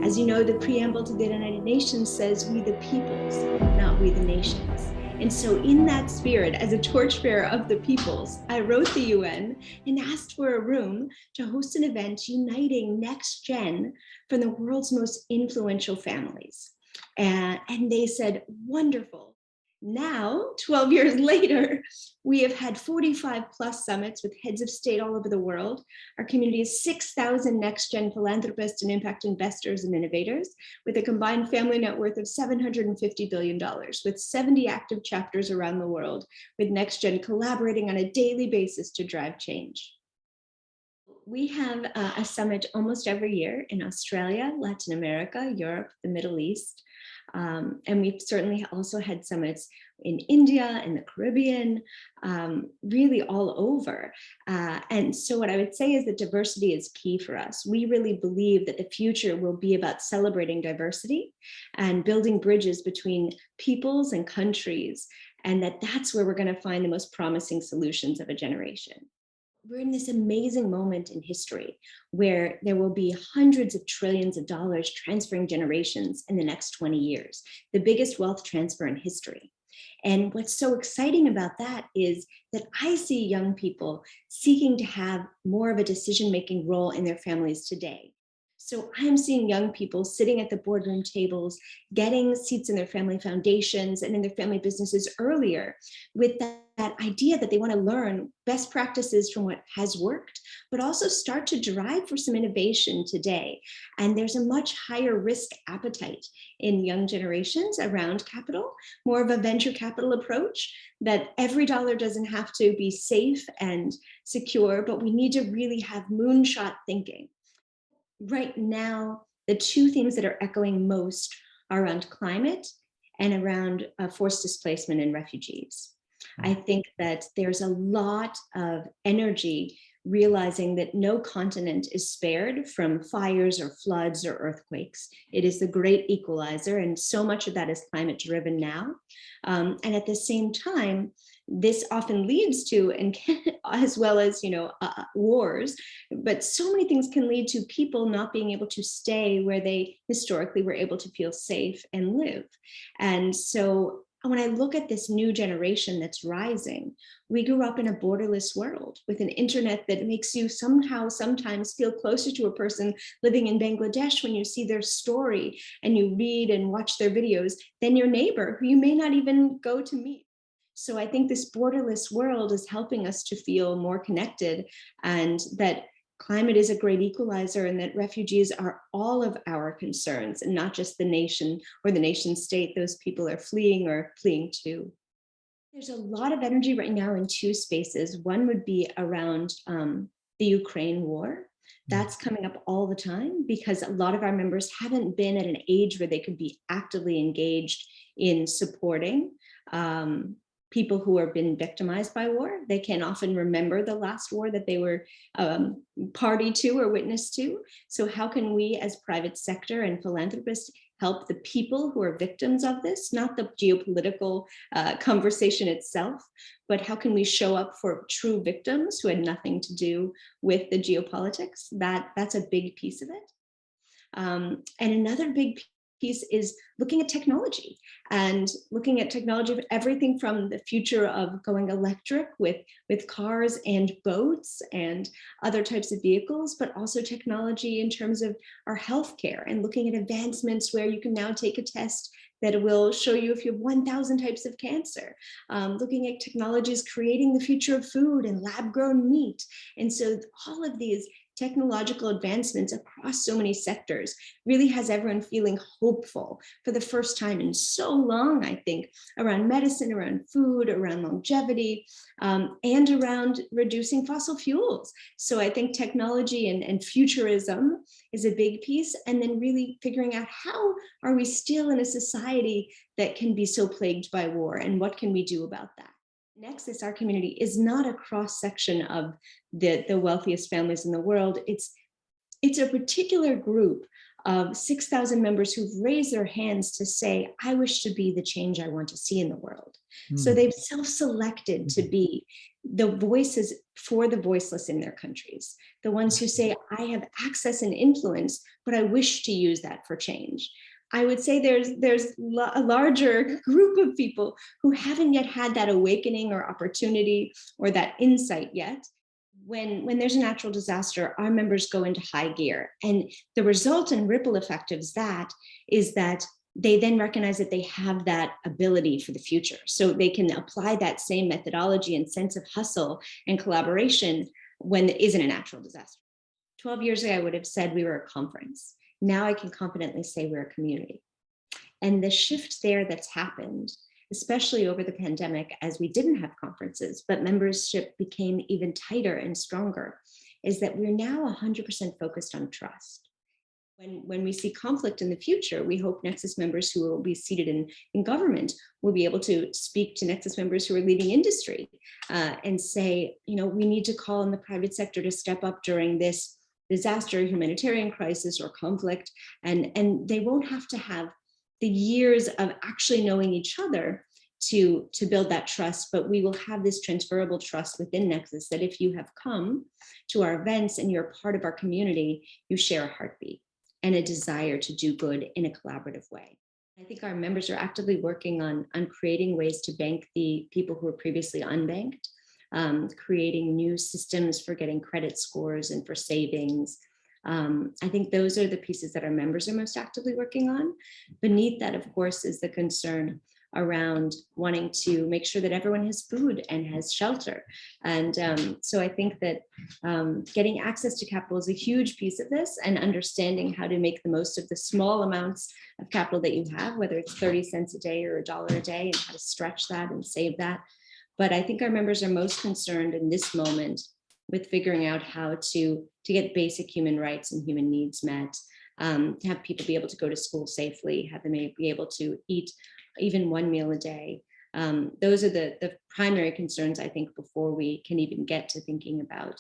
As you know, the preamble to the United Nations says, "We the peoples, not we the nations." And so in that spirit, as a torchbearer of the peoples, I wrote the UN and asked for a room to host an event uniting next gen from the world's most influential families. And they said, wonderful. Now, 12 years later, we have had 45 plus summits with heads of state all over the world. Our community is 6,000 next-gen philanthropists and impact investors and innovators with a combined family net worth of $750 billion, with 70 active chapters around the world, with next-gen collaborating on a daily basis to drive change. We have a summit almost every year in Australia, Latin America, Europe, the Middle East. And we've certainly also had summits in India, in the Caribbean, really all over. And so what I would say is that diversity is key for us. We really believe that the future will be about celebrating diversity and building bridges between peoples and countries, and that's where we're going to find the most promising solutions of a generation. We're in this amazing moment in history where there will be hundreds of trillions of dollars transferring generations in the next 20 years, the biggest wealth transfer in history. And what's so exciting about that is that I see young people seeking to have more of a decision-making role in their families today. So I'm seeing young people sitting at the boardroom tables, getting seats in their family foundations and in their family businesses earlier with that idea that they want to learn best practices from what has worked, but also start to drive for some innovation today. And there's a much higher risk appetite in young generations around capital, more of a venture capital approach, that every dollar doesn't have to be safe and secure, but we need to really have moonshot thinking. Right now, the two themes that are echoing most are around climate and around forced displacement and refugees. I think that there's a lot of energy realizing that no continent is spared from fires or floods or earthquakes. It is the great equalizer, and so much of that is climate driven now. And at the same time, this often leads to, and can, as well as, wars, but so many things can lead to people not being able to stay where they historically were able to feel safe and live. And so when I look at this new generation that's rising, we grew up in a borderless world with an internet that makes you somehow sometimes feel closer to a person living in Bangladesh when you see their story and you read and watch their videos than your neighbor who you may not even go to meet. So I think this borderless world is helping us to feel more connected, and that climate is a great equalizer, and that refugees are all of our concerns and not just the nation or the nation state those people are fleeing or fleeing to. There's a lot of energy right now in two spaces. One would be around the Ukraine war. That's coming up all the time because a lot of our members haven't been at an age where they could be actively engaged in supporting people who have been victimized by war. They can often remember the last war that they were party to or witness to. So how can we as private sector and philanthropists help the people who are victims of this, not the geopolitical conversation itself, but how can we show up for true victims who had nothing to do with the geopolitics? That's a big piece of it. And another big piece is looking at technology and looking at technology of everything from the future of going electric with cars and boats and other types of vehicles, but also technology in terms of our healthcare and looking at advancements where you can now take a test that will show you if you have 1,000 types of cancer, looking at technologies creating the future of food and lab-grown meat. And so all of these technological advancements across so many sectors really has everyone feeling hopeful for the first time in so long, I think, around medicine, around food, around longevity, and around reducing fossil fuels. So I think technology and futurism is a big piece, and then really figuring out how are we still in a society that can be so plagued by war, and what can we do about that? Nexus, our community, is not a cross section of the wealthiest families in the world. It's a particular group of 6,000 members who've raised their hands to say, I wish to be the change I want to see in the world. So they've self-selected to be the voices for the voiceless in their countries, the ones who say, I have access and influence, but I wish to use that for change. I would say there's a larger group of people who haven't yet had that awakening or opportunity or that insight yet. When there's a natural disaster, our members go into high gear. And the result and ripple effect of that is that they then recognize that they have that ability for the future. So they can apply that same methodology and sense of hustle and collaboration when there isn't a natural disaster. 12 years ago, I would have said we were a conference. Now I can confidently say we're a community. And the shift there that's happened, especially over the pandemic, as we didn't have conferences, but membership became even tighter and stronger, is that we're now 100% focused on trust. When we see conflict in the future, we hope Nexus members who will be seated in government will be able to speak to Nexus members who are leading industry and say, we need to call on the private sector to step up during this disaster, humanitarian crisis, or conflict. And they won't have to have the years of actually knowing each other to build that trust, but we will have this transferable trust within Nexus that if you have come to our events and you're part of our community, you share a heartbeat and a desire to do good in a collaborative way. I think our members are actively working on creating ways to bank the people who were previously unbanked, creating new systems for getting credit scores and for savings. I think those are the pieces that our members are most actively working on. Beneath that, of course, is the concern around wanting to make sure that everyone has food and has shelter. And so I think that getting access to capital is a huge piece of this, and understanding how to make the most of the small amounts of capital that you have, whether it's 30 cents a day or $1 a day, and how to stretch that and save that. But I think our members are most concerned in this moment with figuring out how to get basic human rights and human needs met, to have people be able to go to school safely, have them be able to eat even one meal a day. Those are the primary concerns, I think, before we can even get to thinking about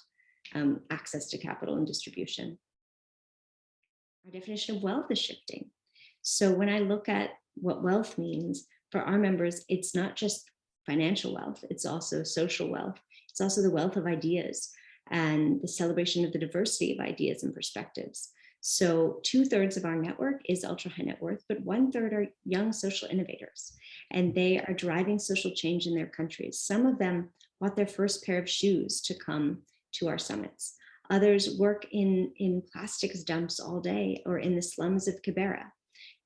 access to capital and distribution. Our definition of wealth is shifting. So when I look at what wealth means for our members, it's not just financial wealth, it's also social wealth. It's also the wealth of ideas and the celebration of the diversity of ideas and perspectives. So 2/3 of our network is ultra high net worth, but 1/3 are young social innovators, and they are driving social change in their countries. Some of them bought their first pair of shoes to come to our summits. Others work in plastics dumps all day or in the slums of Kibera.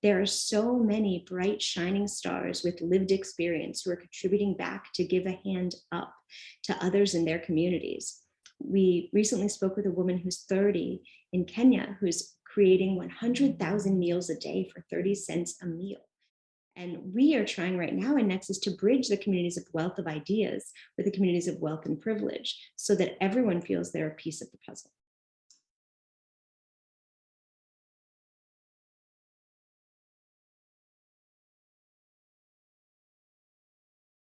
There are so many bright, shining stars with lived experience who are contributing back to give a hand up to others in their communities. We recently spoke with a woman who's 30 in Kenya, who's creating 100,000 meals a day for 30 cents a meal. And we are trying right now in Nexus to bridge the communities of wealth of ideas with the communities of wealth and privilege so that everyone feels they're a piece of the puzzle.